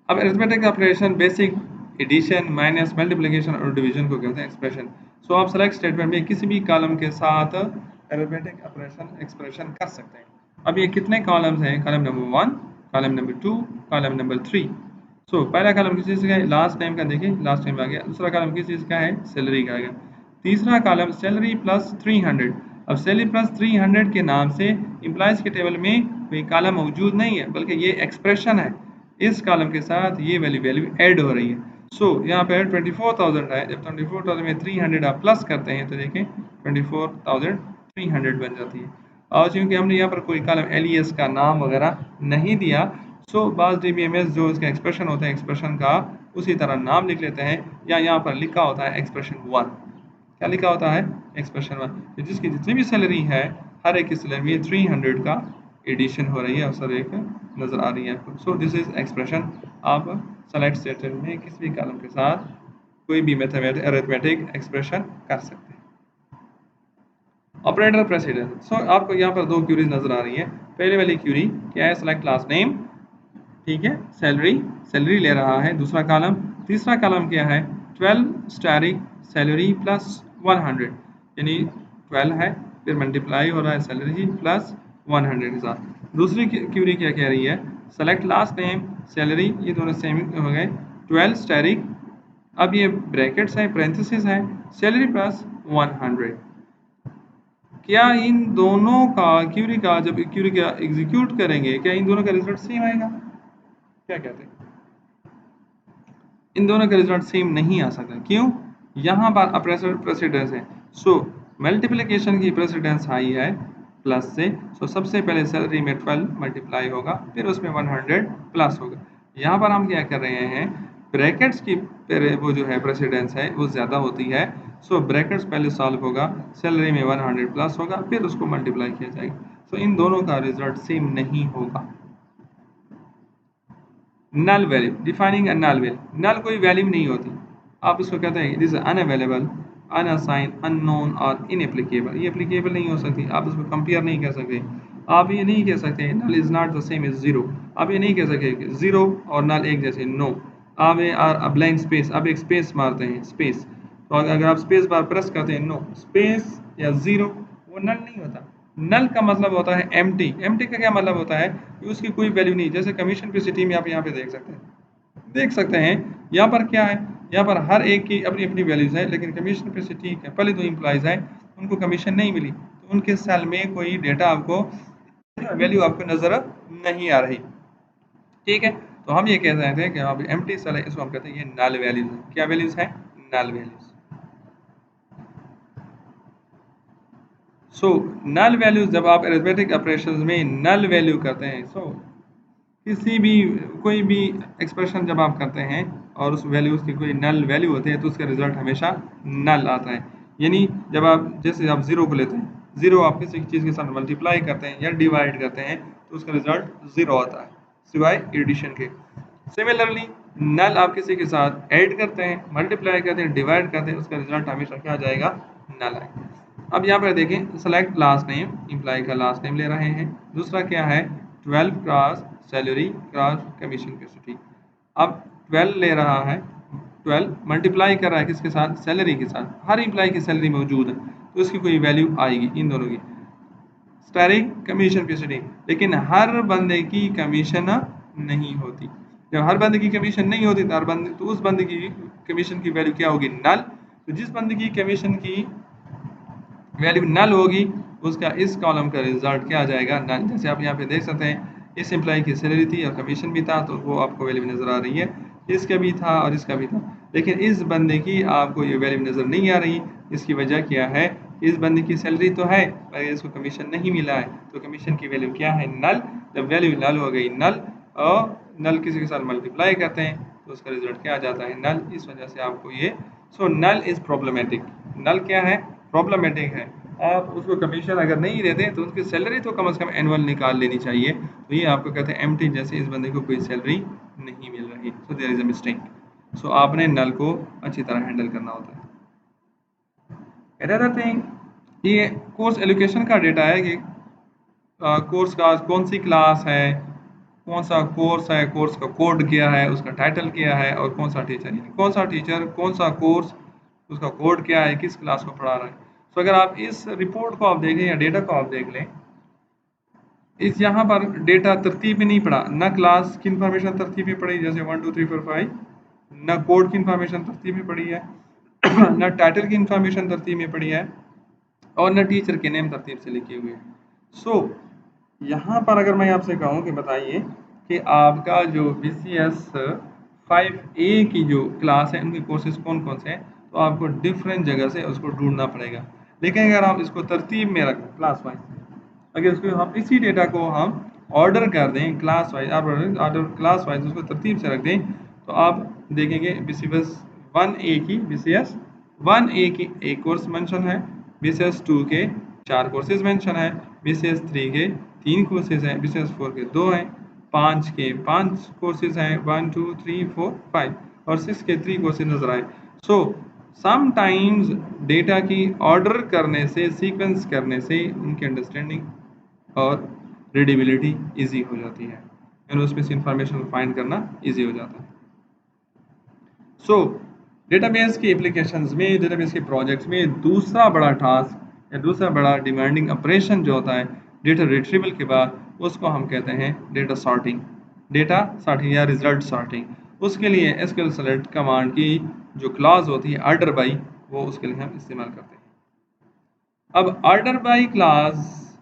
अब arithmetic operation basic addition, minus, multiplication और डिवीजन को कहते हैं एक्सप्रेशन। सो आप सेलेक्ट स्टेटमेंट में किसी भी कॉलम के साथ अरिथमेटिक ऑपरेशन एक्सप्रेशन कर सकते हैं। अब ये कितने कॉलम्स हैं, column number 1, column number 2, column number 3। सो पहला कॉलम किस चीज़ का है, लास्ट टाइम का, देखिए लास्ट टाइम आ गया। दूसरा कॉलम किस चीज़ का है, सैलरी का आ गया। तीसरा कॉलम सैलरी प्लस 300। अब सैलरी प्लस 300 के नाम से एम्प्लॉयज़ के टेबल में कोई कॉलम मौजूद नहीं है, बल्कि ये एक्सप्रेशन है, इस कॉलम के साथ ये वैल्यू ऐड हो रही है। सो यहाँ पे 24,000 है, जब 24,000 में 300 आप प्लस करते हैं तो देखें 24,300 बन जाती है। और क्योंकि हमने यहाँ पर कोई कॉलम एलियस का नाम वगैरह नहीं दिया, सो बाज़ DBMS जो इसका एक्सप्रेशन होता है एक्सप्रेशन का उसी तरह नाम लिख लेते हैं, या यहाँ पर लिखा होता है एक्सप्रेशन 1। क्या लिखा होता है, एक्सप्रेशन 1, जिसकी जितनी भी सैलरी है हर एक की सैलरी में 300 का एडिशन हो रही है और सर एक नज़र आ रही है आपको। So this is expression. आप सेलेक्ट स्टेटमेंट में किसी भी कॉलम के साथ कोई भी मैथमेटिक अरिथमेटिक एक्सप्रेशन कर सकते हैं। ऑपरेटर प्रेसिडेंस, सो आपको यहाँ पर दो क्यूरीज नजर आ रही है। पहले वाली क्यूरी क्या है, सेलेक्ट लास्ट नेम, ठीक है, सैलरी ले रहा है दूसरा कॉलम। तीसरा कॉलम क्या है, 12 स्टारिक सैलरी प्लस 100, यानी 12 है, फिर मल्टीप्लाई हो रहा है सैलरी प्लस 100 के साथ। दूसरी क्यूरी क्या कह रही है, सेलेक्ट लास्ट नेम सैलरी, ये दोनों सेम हो गए, 12 स्टारिक, अब ये ब्रैकेट्स हैं, पैरेंथेसिस है, सैलरी प्लस 100। क्या इन दोनों का क्यूरी का, जब क्यूरी का एग्जीक्यूट करेंगे क्या इन दोनों का रिजल्ट सेम आएगा, क्या कहते हैं, इन दोनों का रिजल्ट सेम नहीं आ सकता, क्यों, यहाँ पर प्रेसिडेंस है। सो मल्टीप्लिकेशन की प्रेसिडेंस हाई है प्लस से, सो सबसे पहले सैलरी में 12 मल्टीप्लाई होगा, फिर उसमें 100 प्लस होगा। यहाँ पर हम क्या कर रहे हैं, ब्रैकेट्स की वो जो है प्रेसिडेंस है वो ज़्यादा होती है, सो ब्रैकेट्स पहले सॉल्व होगा, सैलरी में 100 प्लस होगा, फिर उसको मल्टीप्लाई किया जाएगा। सो इन दोनों का रिजल्ट सेम नहीं होगा। Null value, defining a null value, null कोई वैल्यू नहीं होती, आप इसको कहते हैं it is unavailable, unassign, unknown और इनएप्लीकेबल, ये एप्लीकेबल नहीं हो सकती, आप इसको कंपेयर नहीं कर सकते। आप ये नहीं कह सकते null is not the same as zero, आप ये नहीं कह सकते कि जीरो और नल एक जैसे, नो। आप ब्लैंक स्पेस, आप एक स्पेस मारते हैं, स्पेस, तो अगर आप स्पेस बार प्रेस करते हैं, नो स्पेस या जीरो, वो नल नहीं होता। नल का मतलब होता है एम्प्टी। एम्प्टी का क्या मतलब होता है कि उसकी कोई वैल्यू नहीं, जैसे कमीशन पे सिटी में आप यहाँ पे देख सकते हैं यहाँ पर क्या है, यहाँ पर हर एक की अपनी अपनी वैल्यूज है, लेकिन कमीशन पे सिटी के पहले दो एम्प्लॉयज हैं उनको कमीशन नहीं मिली, तो उनके सेल में कोई डेटा आपको, वैल्यू आपको नजर नहीं आ रही, ठीक है। तो हम ये कह सकते हैं कि आप एम्प्टी सेल है, इसको हम कहते हैं ये नल वैल्यूज है। क्या वैल्यूज है, नल वैल्यूज। सो नल वैल्यूज, जब आप अरिथमेटिक ऑपरेशंस में नल वैल्यू करते हैं, सो किसी भी कोई भी एक्सप्रेशन जब आप करते हैं और उस वैल्यूज की कोई नल वैल्यू होती है तो उसका रिजल्ट हमेशा नल आता है। यानी जब आप जैसे आप जीरो को लेते हैं, 0 आप किसी चीज़ के साथ मल्टीप्लाई करते हैं या डिवाइड करते हैं तो उसका रिजल्ट 0 आता है, सिवाय एडिशन के। सिमिलरली नल आप किसी के साथ ऐड करते हैं, मल्टीप्लाई करते हैं, डिवाइड करते हैं, उसका रिजल्ट हमेशा क्या आ जाएगा, नल आएगा। अब यहाँ पर देखें सेलेक्ट लास्ट नेम, इम्प्लाई का लास्ट नेम ले रहे हैं। दूसरा क्या है 12 cross salary cross commission capacity. अब 12 ले रहा है, 12 मल्टीप्लाई कर रहा है किसके साथ, सैलरी के साथ। हर इम्प्लाई की सैलरी मौजूद है तो उसकी कोई वैल्यू आएगी इन दोनों की, स्टारिंग कमीशन कैपेसिटी। लेकिन हर बंदे की कमीशन नहीं होती। जब हर बंदे की कमीशन नहीं होती तो हर बंदे तो उस बंदे की कमीशन की वैल्यू क्या होगी, नल। तो जिस बंदे की कमीशन की वैल्यू नल होगी उसका इस कॉलम का रिजल्ट क्या आ जाएगा, नल। जैसे आप यहाँ पे देख सकते हैं इस एम्प्लॉय की सैलरी थी और कमीशन भी था तो वो आपको वैल्यू नज़र आ रही है, इसका भी था और इसका भी था। लेकिन इस बंदे की आपको ये वैल्यू नज़र नहीं आ रही। इसकी वजह क्या है, इस बंदे की सैलरी तो है पर इसको कमीशन नहीं मिला है, तो कमीशन की वैल्यू क्या है, नल। जब वैल्यू नल हो गई नल, और नल किसी के साथ मल्टीप्लाई करते हैं तो उसका रिजल्ट क्या आ जाता है, नल। इस वजह से आपको ये नल इज़ प्रॉब्लमेटिक। नल क्या है, प्रॉब्लमेटिक है। आप उसको कमीशन अगर नहीं देते तो उसकी सैलरी तो कम से कम एनुअल निकाल लेनी चाहिए। तो ये आपको कहते हैं एम्प्टी, जैसे इस बंदे को कोई सैलरी नहीं मिल रही, so there is a mistake. So आपने नल को अच्छी तरह हैंडल करना होता है। अनदर थिंग, ये कोर्स एलोकेशन का डेटा है कि कोर्स का कौन सी क्लास है, कौन सा कोर्स है, कोर्स का कोड क्या है, उसका टाइटल क्या है और कौन सा टीचर, यानी कौन सा टीचर, कौन सा कोर्स, उसका कोड क्या है, किस क्लास को पढ़ा रहा है। तो अगर आप इस रिपोर्ट को आप देखें या डेटा को आप देख लें, इस यहाँ पर डेटा तरतीब में नहीं पढ़ा, न क्लास की इंफॉर्मेशन तरतीब में पढ़ी जैसे 1 2 3 4 5, न कोड की इंफॉर्मेशन तरतीब में पढ़ी है न टाइटल की इंफॉर्मेशन तरतीब में पढ़ी है और न टीचर के नेम तरतीब से लिखे हुए हैं। सो यहाँ पर अगर मैं आपसे कहूँ कि बताइए कि आपका जो BCS 5A की जो क्लास है उनके कोर्सेज कौन कौन से हैं, तो आपको डिफरेंट जगह से उसको ढूंढना पड़ेगा। लेकिन अगर आप इसको तरतीब में रखें क्लास वाइज, अगर इसको हम इसी डेटा को हम ऑर्डर कर दें class wise, order class wise उसको तरतीब से रख दें, तो आप देखेंगे BCS 1A की BCS 1A की एक कोर्स मेंशन है, BCS 2 के 4 कोर्सेज मेंशन है, BCS 3 के 3 कोर्सेज हैं, BCS 4 के 2 हैं, 5 के 5 कोर्सेज हैं, 1 2 3 4 5 और 6 के 3 कोर्सेज नजर आए। सो समटाइम्स डेटा की ऑर्डर करने से, सीक्वेंस करने से उनकी अंडरस्टैंडिंग और रीडेबिलिटी इजी हो जाती है, यानी उसमें से इंफॉर्मेशन फाइंड करना इजी हो जाता है। सो डेटाबेस की एप्लीकेशंस में, डेटाबेस के प्रोजेक्ट्स में दूसरा बड़ा टास्क या दूसरा बड़ा डिमांडिंग ऑपरेशन जो होता है डेटा रिट्रीवल के बाद, उसको हम कहते हैं डेटा सॉर्टिंग। डेटा सॉर्टिंग या रिजल्ट सॉर्टिंग। उसके लिए SQL सेलेक्ट कमांड की जो क्लॉज होती है ऑर्डर बाई, वो उसके लिए हम इस्तेमाल करते हैं। अब ऑर्डर बाई क्लास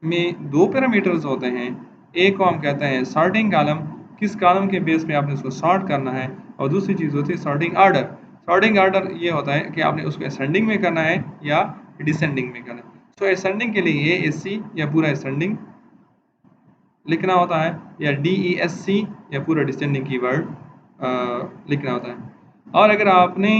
में 2 पैरामीटर्स होते हैं। एक को हम कहते हैं सॉर्टिंग कॉलम, किस कॉलम के बेस पे आपने उसको सॉर्ट करना है, और दूसरी चीज़ होती है सॉर्टिंग ऑर्डर। सॉर्टिंग ऑर्डर ये होता है कि आपने उसको असेंडिंग में करना है या डिसेंडिंग में करना है। सो असेंडिंग के लिए ASC या पूरा असेंडिंग लिखना होता है, या DESC या पूरा डिसेंडिंग कीवर्ड लिखना होता है। और अगर आपने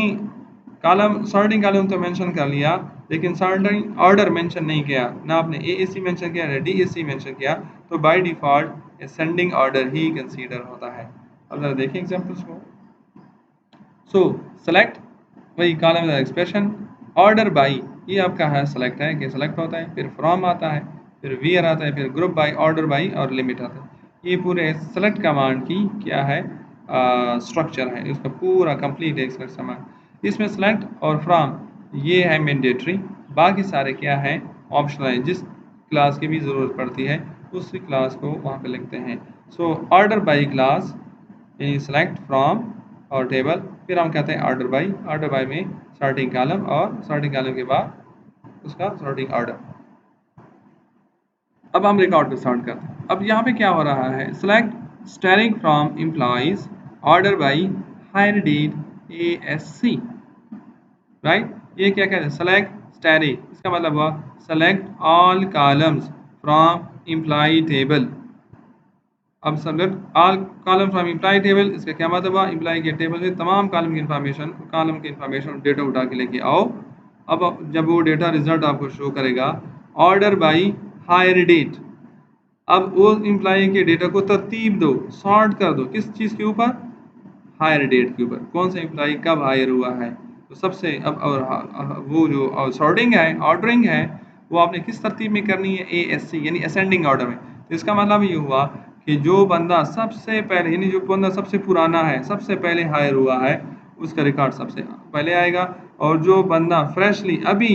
कॉलम सॉर्टिंग कॉलम तो मेंशन कर लिया लेकिन सॉर्टिंग ऑर्डर मेंशन नहीं किया, ना आपने ASC मेंशन किया ना DESC मेंशन किया, तो by default ascending order he consider होता है। अब जरा देखें एग्जांपल्स को। सो सेलेक्ट, वही कॉलम एक्सप्रेशन, ऑर्डर बाई ये आपका है सेलेक्ट है कि सेलेक्ट होता है, फिर फ्रॉम आता है, फिर वेयर आता है, फिर ग्रुप बाई, ऑर्डर बाई और लिमिट आता है। ये पूरे सेलेक्ट कमांड की क्या है, स्ट्रक्चर है, इसका पूरा कंप्लीट है इसका सामान। इसमें सेलेक्ट और फ्रॉम ये है मैंडेटरी, बाकी सारे क्या है ऑप्शनल है। जिस क्लास की भी ज़रूरत पड़ती है उसी क्लास को वहाँ पे लिखते हैं। सो ऑर्डर बाई क्लास यानी सेलेक्ट फ्रॉम और टेबल, फिर हम कहते हैं ऑर्डर बाई। ऑर्डर बाई में सॉर्टिंग कॉलम और सॉर्टिंग कॉलम के बाद उसका सॉर्टिंग ऑर्डर। अब हम रिकॉर्ड को सॉर्ट करते हैं। अब यहाँ पे क्या हो रहा है, select staring from employees order by hire date ASC, right. ये क्या कहते हैं, सेलेक्ट स्टैरिंग, इसका मतलब हुआ select all columns from employee table. अब select all column from employee table, इसका क्या मतलब हुआ, एम्प्लॉय के टेबल से तमाम कॉलम की इंफॉर्मेशन डेटा उठा के लेके आओ। अब जब वो डेटा रिजल्ट आपको शो करेगा ऑर्डर बाई हायर डेट। अब वो एम्प्लॉय के डेटा को तरतीब दो, सॉर्ट कर दो, किस चीज़ के ऊपर? हायर डेट के ऊपर, कौन सा एम्प्लॉय कब हायर हुआ है। तो सबसे अब और वो जो सॉर्टिंग है, ऑर्डरिंग है, वो आपने किस तरतीब में करनी है? ASC यानी असेंडिंग ऑर्डर में। तो इसका मतलब ये हुआ कि जो बंदा सबसे पहले यानी जो बंदा सबसे पुराना है, सबसे पहले हायर हुआ है, उसका रिकॉर्ड सबसे पहले आएगा, और जो बंदा फ्रेशली अभी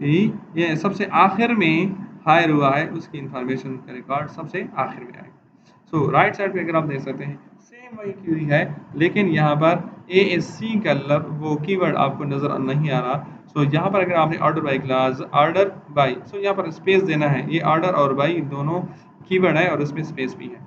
ये सबसे आखिर में हायर हुआ है, उसकी इंफॉर्मेशन का रिकॉर्ड सबसे आखिर में आएगा। सो राइट साइड पे अगर आप देख सकते हैं सेम वही क्वेरी है, लेकिन यहाँ पर ASC का वो कीवर्ड आपको नज़र नहीं आ रहा। सो यहाँ पर अगर आपने order by class, order by, so यहाँ पर स्पेस देना है, ये ऑर्डर और बाई दोनों कीवर्ड है और उसमें स्पेस भी है।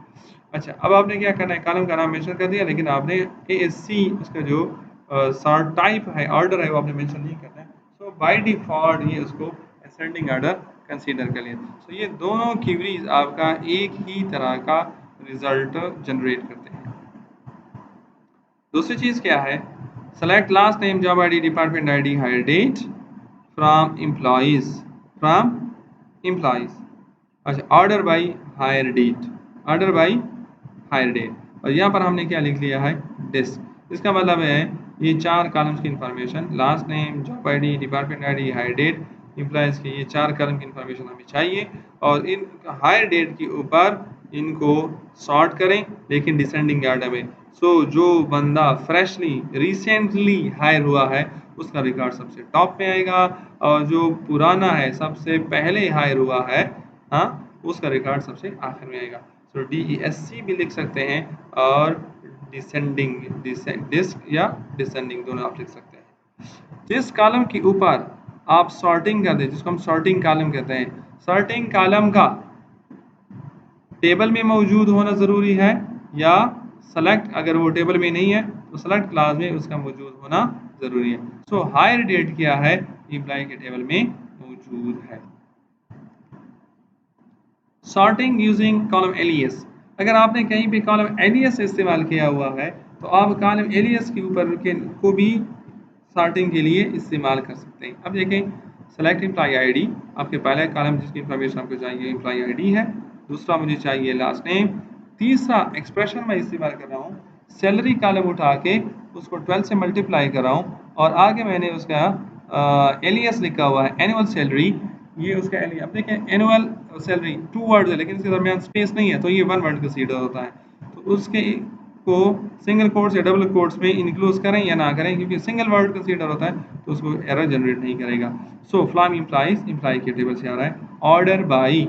अच्छा, अब आपने क्या करना है, कॉलम का नाम मेंशन कर दिया, लेकिन आपने ASC उसका जो सॉर्ट टाइप है, ऑर्डर है, वो आपने मेंशन नहीं करना है। सो बाय डिफॉल्ट ये उसको असेंडिंग ऑर्डर कंसीडर कर लिया। सो ये दोनों क्वेरीज आपका एक ही तरह का रिजल्ट जनरेट करते हैं। दूसरी चीज़ क्या है? Select last name, job ID, department ID, hire date from employees, from employees. अच्छा, order by hire date, order by hire date, और यहाँ पर हमने क्या लिख लिया है? डिस्क। इसका मतलब है ये चार कॉलम्स की information, last name, job ID, department ID, hire date, employees की, ये चार कॉलम की इंफॉर्मेशन हमें चाहिए, और इन हायर डेट के ऊपर इनको सॉर्ट करें, लेकिन डिसेंडिंग ऑर्डर में। सो जो बंदा फ्रेशली रिसेंटली हायर हुआ है, उसका रिकॉर्ड सबसे टॉप पे आएगा, और जो पुराना है, सबसे पहले हायर हुआ है, हाँ, उसका रिकॉर्ड सबसे आखिर में आएगा। तो DESC भी लिख सकते हैं, और डिसेंडिंग, डिस्क या डिसेंडिंग दोनों आप लिख सकते हैं। जिस कॉलम के ऊपर आप सॉर्टिंग कर दें, जिसको हम सॉर्टिंग कॉलम कहते हैं, सॉर्टिंग कॉलम का टेबल में मौजूद होना ज़रूरी है, या सेलेक्ट, अगर वो टेबल में नहीं है तो सेलेक्ट क्लास में उसका मौजूद होना ज़रूरी है। सो हायर डेट क्या है? एम्प्लॉय के टेबल में मौजूद है। सॉर्टिंग यूजिंग कॉलम एलियस, अगर आपने कहीं पे कॉलम एलियस इस्तेमाल किया हुआ है, तो आप कॉलम एलियस के ऊपर को भी सॉर्टिंग के लिए इस्तेमाल कर सकते हैं। अब देखें, सेलेक्ट एम्प्लॉय आईडी, आपके पहला कॉलम जिसकी इंफॉर्मेशन आपको चाहिए एम्प्लॉय आईडी है, दूसरा मुझे चाहिए लास्ट नेम, तीसरा एक्सप्रेशन मैं इस्तेमाल कर रहा हूँ, सैलरी कॉलम उठा के उसको 12 से मल्टीप्लाई कर रहा हूँ, और आगे मैंने उसका एलियस लिखा हुआ है एनुअल सैलरी, ये उसका एलियस। अब देखें, एनुअल सैलरी 2 वर्ड है, लेकिन इसके दरमियान स्पेस नहीं है, तो ये 1 वर्ड कंसीडर होता है। तो उसके को सिंगल कोट्स या डबल कोट्स में इंक्लूड करें या ना करें, क्योंकि सिंगल वर्ड कंसीडर होता है, तो उसको एरर जनरेट नहीं करेगा। सो फ्रॉम एम्प्लॉइज, एम्प्लॉय के टेबल से आ रहा है, ऑर्डर बाई।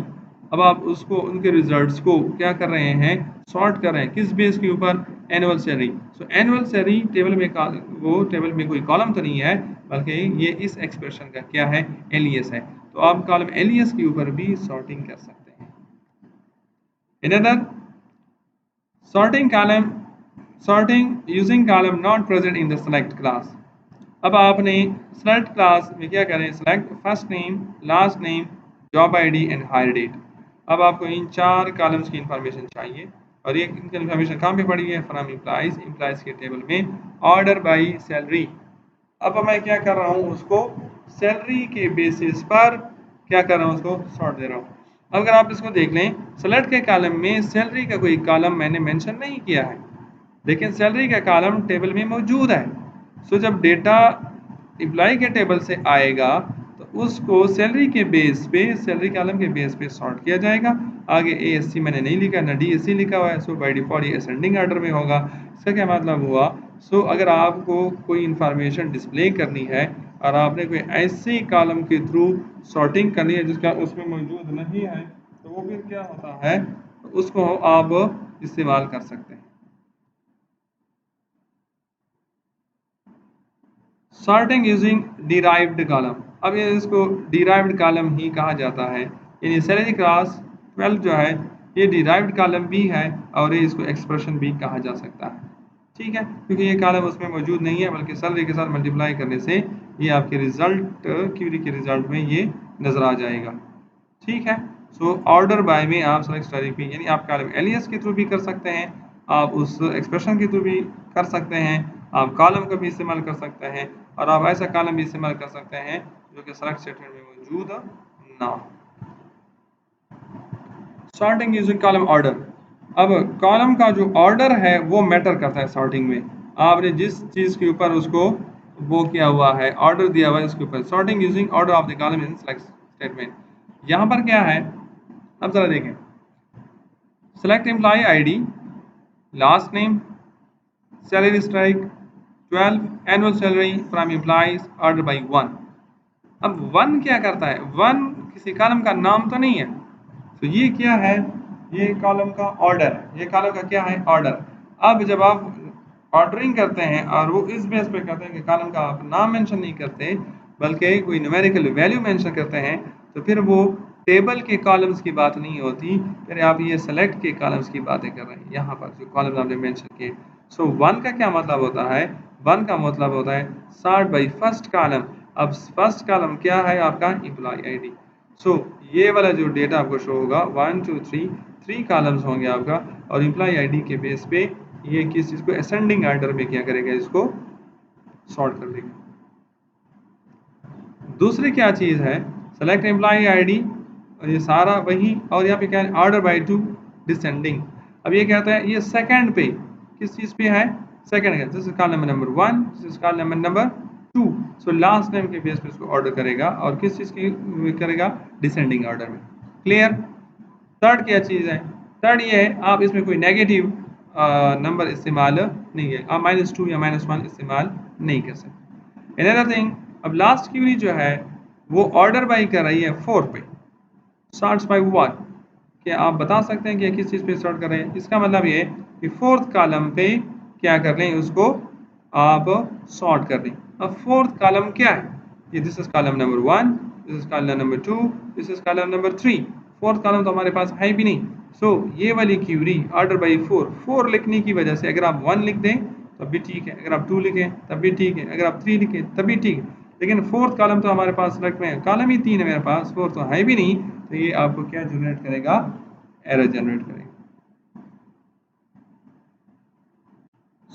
अब आप उसको, उनके रिजल्ट्स को क्या कर रहे हैं? सॉर्ट कर रहे हैं, किस बेस के ऊपर? Annual salary. सो एनुअल सैलरी टेबल में वो टेबल में कोई कॉलम तो नहीं है, बल्कि ये इस एक्सप्रेशन का क्या है? एलियस है। तो आप कॉलम एलियस के ऊपर भी सॉर्टिंग कर सकते हैं। Another sorting column, sorting using column not present in the select class। अब आपने select class में क्या करें? select first name, last name, job ID and hire date। अब आपको इन चार कॉलम्स की इंफॉर्मेशन चाहिए, और ये इनकी इंफॉर्मेशन कहाँ पे पड़ी है? फ्रॉम एम्प्लॉइज, एम्प्लॉइज के टेबल में, ऑर्डर बाई सैलरी। अब मैं क्या कर रहा हूँ? उसको सैलरी के बेसिस पर क्या कर रहा हूँ? उसको सॉर्ट दे रहा हूँ। अगर आप इसको देख लें, सेलेक्ट के कॉलम में सैलरी का कोई कॉलम मैंने मेंशन नहीं किया है, लेकिन सैलरी का कॉलम टेबल में मौजूद है। सो जब डेटा एम्प्लॉय के टेबल से आएगा, तो उसको सैलरी के बेस पे, सैलरी कॉलम के बेस पे सॉर्ट किया जाएगा। आगे ASC मैंने नहीं लिखा, ना DSC लिखा हुआ है, सो बाय डिफॉल्ट ये असेंडिंग ऑर्डर में होगा। इसका क्या मतलब हुआ? सो अगर आपको कोई इंफॉर्मेशन डिस्प्ले करनी है, और आपने कोई ऐसी कॉलम के थ्रू सॉर्टिंग करनी है जिसका उसमें मौजूद नहीं है, तो वो फिर क्या होता है? उसको आप इस्तेमाल कर सकते हैं। सॉर्टिंग यूजिंग डिराइव्ड कॉलम, अब ये इसको डिराइव्ड कॉलम ही कहा जाता है, यानी सैलरी क्लास 12 जो है, ये डिराइव्ड कॉलम भी है, और ये इसको एक्सप्रेशन भी कहा जा सकता है। ठीक है, क्योंकि ये कॉलम उसमें मौजूद नहीं है, बल्कि सैलरी के साथ मल्टीप्लाई करने से ये आपके रिजल्ट, क्वेरी के रिजल्ट में ये नज़र आ जाएगा। ठीक है। सो ऑर्डर बाय में आप सेलेक्ट स्टाइल पे, यानी आप कॉलम एलियस के थ्रू भी कर सकते हैं, आप उस एक्सप्रेशन के थ्रू भी कर सकते हैं, आप कॉलम का भी इस्तेमाल कर सकते हैं, और आप ऐसा कॉलम भी इस्तेमाल कर सकते हैं जो कि सेलेक्ट स्टेटमेंट में मौजूद ना हो। Sorting using column order. अब कॉलम का जो ऑर्डर है वो मैटर करता है सॉर्टिंग में। आपने जिस चीज़ के ऊपर उसको वो किया हुआ है, ऑर्डर दिया हुआ है उसके ऊपर। Sorting using order of the column in select statement. यहाँ पर क्या है, अब जरा देखें। Select employee ID, last name, salary strike 12, annual salary from employees, order by 1। अब 1 क्या करता है, 1 किसी कॉलम का नाम तो नहीं है, तो ये क्या है, ये कॉलम का ऑर्डर है। ये कॉलम का क्या है, ऑर्डर। अब जब आप ऑर्डरिंग करते हैं और वो इस बेस पे करते हैं कि कॉलम का आप नाम मेंशन नहीं करते बल्कि कोई न्यूमेरिकल वैल्यू मेंशन करते हैं, तो फिर वो टेबल के कॉलम्स की बात नहीं होती, फिर आप ये सेलेक्ट के कॉलम्स की बातें कर रहे हैं। यहाँ पर जो कॉलम्स आपने मेंशन किए, सो 1 का क्या मतलब होता है, 1 का मतलब होता है सॉर्ट बाय फर्स्ट कॉलम। अब फर्स्ट कॉलम क्या है आपका, एम्प्लॉय आईडी। सो ये वाला जो डेटा आपको शो होगा 1 2 3 कॉलम्स होंगे आपका, और एम्प्लॉय आईडी के बेस पे ये किस चीज़ को असेंडिंग ऑर्डर में क्या करेगा, इसको सॉर्ट कर देगा। दूसरी क्या चीज़ है, सेलेक्ट एम्प्लॉय आईडी, और ये सारा वही, और यहाँ पे क्या है, ऑर्डर बाय टू डिसेंडिंग। अब ये कहता है ये सेकंड पे किस चीज़ पे है, सेकंड है, this is column number 1, this is column number 2। So last name के बेस पे इसको ऑर्डर करेगा, और किस चीज़ की करेगा, डिसेंडिंग ऑर्डर में। क्लियर। थर्ड क्या चीज़ है, थर्ड ये है आप इसमें कोई नेगेटिव नंबर इस्तेमाल नहीं है, आप -2 या -1 इस्तेमाल नहीं कर सकते। अनदर थिंग, अब लास्ट क्वेरी जो है वो ऑर्डर बाई कर रही है 4 पे, सॉर्ट्स बाय 1। क्या आप बता सकते हैं कि किस चीज़ पे सॉर्ट कर रहे हैं, इसका मतलब ये कि फोर्थ कॉलम पे क्या कर रहे हैं, उसको आप सॉर्ट कर रहे हैं। अब फोर्थ कॉलम क्या है, ये this is column number 1, this is column number 2, this is column number 3। Fourth column तो हमारे पास है भी नहीं। सो ये वाली क्यूरी ऑर्डर बाई 4 लिखने की वजह से अगर आप 1 लिख दें तब भी ठीक है, अगर आप 2 लिखें तब भी ठीक है, अगर आप 3 लिखें तब भी ठीक है, लेकिन फोर्थ कॉलम तो हमारे पास सेलेक्ट में कॉलम ही 3 है मेरे पास, फोर्थ तो है भी नहीं, तो ये आपको क्या जनरेट करेगा, एरर जनरेट करेगा।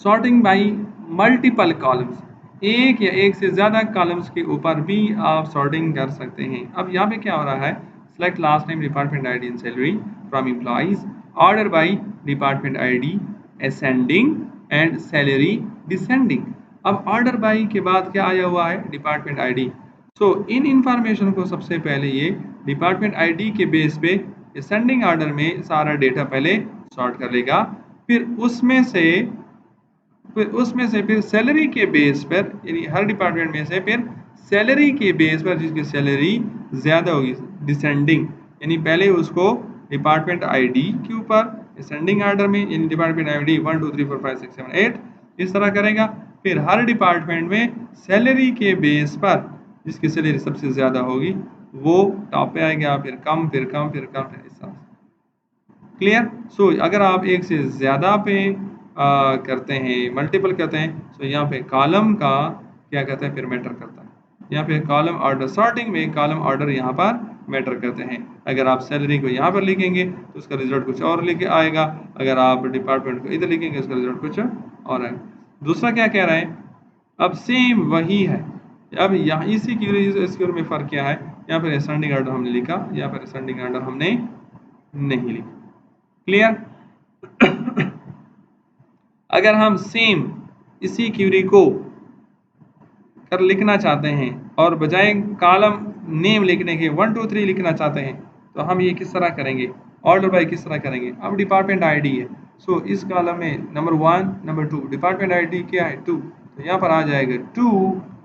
सॉर्टिंग बाई मल्टीपल कॉलम्स, एक या एक से ज़्यादा कॉलम्स के ऊपर भी आप सॉर्टिंग कर सकते हैं। अब यहाँ पे क्या हो रहा है, select last name, department ID and salary from employees, order by department ID ascending and salary descending. अब ऑर्डर बाई के बाद क्या आया हुआ है, डिपार्टमेंट आईडी। सो इन इंफॉर्मेशन को सबसे पहले ये डिपार्टमेंट आईडी के बेस पे असेंडिंग ऑर्डर में सारा डेटा पहले सॉर्ट कर लेगा, फिर सैलरी के बेस पर, यानी हर डिपार्टमेंट में से फिर सैलरी के बेस पर जिसकी सैलरी ज़्यादा होगी, डिसेंडिंग, यानी पहले उसको डिपार्टमेंट आईडी के ऊपर असेंडिंग ऑर्डर में, यानी डिपार्टमेंट आईडी 1 2 3 4 5 6 7 8 इस तरह करेगा। फिर हर डिपार्टमेंट में सैलरी के बेस पर जिसकी सैलरी सबसे ज़्यादा होगी वो टॉप पे आएगा, फिर कम, फिर कम, फिर कम, फिर इस तरह। क्लियर। सो अगर आप एक से ज़्यादा पे करते हैं, मल्टीपल करते हैं, तो यहाँ पे कॉलम का क्या कहते हैं, फिर मैटर करता है। यहाँ पे कॉलम ऑर्डर, सॉर्टिंग में कॉलम ऑर्डर यहाँ पर मैटर करते हैं। अगर आप सैलरी को यहाँ पर लिखेंगे तो उसका रिजल्ट कुछ और लिखे आएगा, अगर आप डिपार्टमेंट को इधर लिखेंगे उसका रिजल्ट कुछ और आएगा। दूसरा क्या कह रहा है, अब सेम वही है। अब यहाँ इसी की में फ़र्क क्या है, यहाँ पर असेंडिंग ऑर्डर हमने लिखा, यहाँ पर असेंडिंग ऑर्डर हमने नहीं लिखा। क्लियर। अगर हम सेम इसी क्यूरी को कर लिखना चाहते हैं और बजाय कॉलम नेम लिखने के 1 2 3 लिखना चाहते हैं, तो हम ये किस तरह करेंगे, ऑर्डर बाय किस तरह करेंगे। अब डिपार्टमेंट आईडी है, सो इस कॉलम में नंबर 1 नंबर 2, डिपार्टमेंट आईडी क्या है 2, तो यहाँ पर आ जाएगा 2,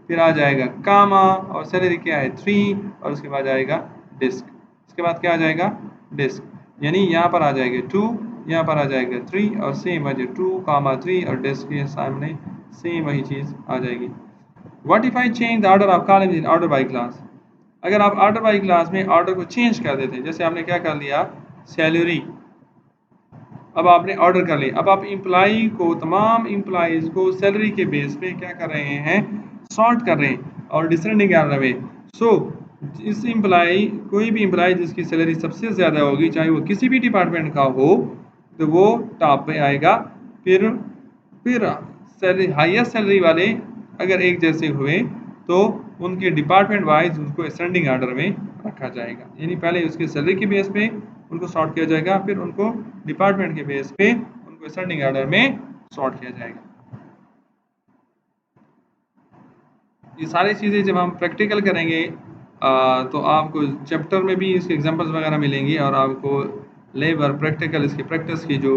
फिर आ जाएगा कामा, और सैलरी क्या है 3, और उसके बाद आएगा डिस्क, इसके बाद क्या आ जाएगा डिस्क, यानी यहाँ पर आ जाएगा 2, यहाँ पर आ जाएगा 3, और सेम आ जाएगा 2 कामा 3 और डिस्क के सामने सेम वही चीज़ आ जाएगी। What if I change the order of columns in order by class? अगर आप ऑर्डर बाई क्लास में ऑर्डर को चेंज कर देते हैं, जैसे आपने क्या कर लिया, सैलरी, अब आपने ऑर्डर कर लिया, अब आप इम्प्लाई को, तमाम इम्प्लाइज को सैलरी के बेस पे क्या कर रहे हैं, सॉर्ट कर रहे हैं और डिसेंडिंग ऑर्डर में। सो इस इम्प्लाई, कोई भी इम्प्लाई जिसकी सैलरी सबसे ज़्यादा होगी, चाहे वो किसी भी डिपार्टमेंट का हो, तो वो टॉप पे आएगा। फिर सैलरी, हाईएस्ट सैलरी वाले अगर एक जैसे हुए तो उनके डिपार्टमेंट वाइज उसको असेंडिंग ऑर्डर में रखा जाएगा, यानी पहले उसके सैलरी के बेस पे उनको सॉर्ट किया जाएगा, फिर उनको डिपार्टमेंट के बेस पे उनको असेंडिंग ऑर्डर में सॉर्ट किया जाएगा। ये सारी चीज़ें जब हम प्रैक्टिकल करेंगे तो आपको चैप्टर में भी इसके एग्जांपल्स वगैरह मिलेंगी और आपको लेबर प्रैक्टिकल इसकी प्रैक्टिस की जो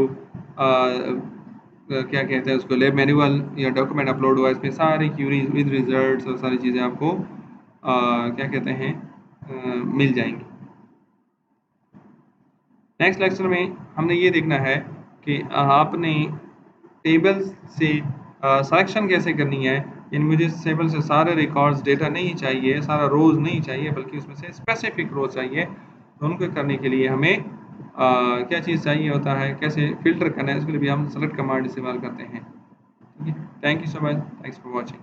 क्या कहते हैं उसको लैब मैनुअल या डॉक्यूमेंट अपलोड हुआ इसमें सारी क्यूरीज विद रिजल्ट्स और सारी चीज़ें आपको क्या कहते हैं मिल जाएंगी। नेक्स्ट लेक्चर में हमने ये देखना है कि आपने टेबल से सिलेक्शन कैसे करनी है। इन मुझे टेबल से सारे रिकॉर्ड्स डेटा नहीं चाहिए, सारा रोज़ नहीं चाहिए, बल्कि उसमें से स्पेसिफिक रोज चाहिए। तो उनको करने के लिए हमें क्या चीज़ चाहिए होता है, कैसे फिल्टर करना है, इसके लिए भी हम सेलेक्ट कमांड इस्तेमाल करते हैं। ठीक है, thank you so much, thanks for watching.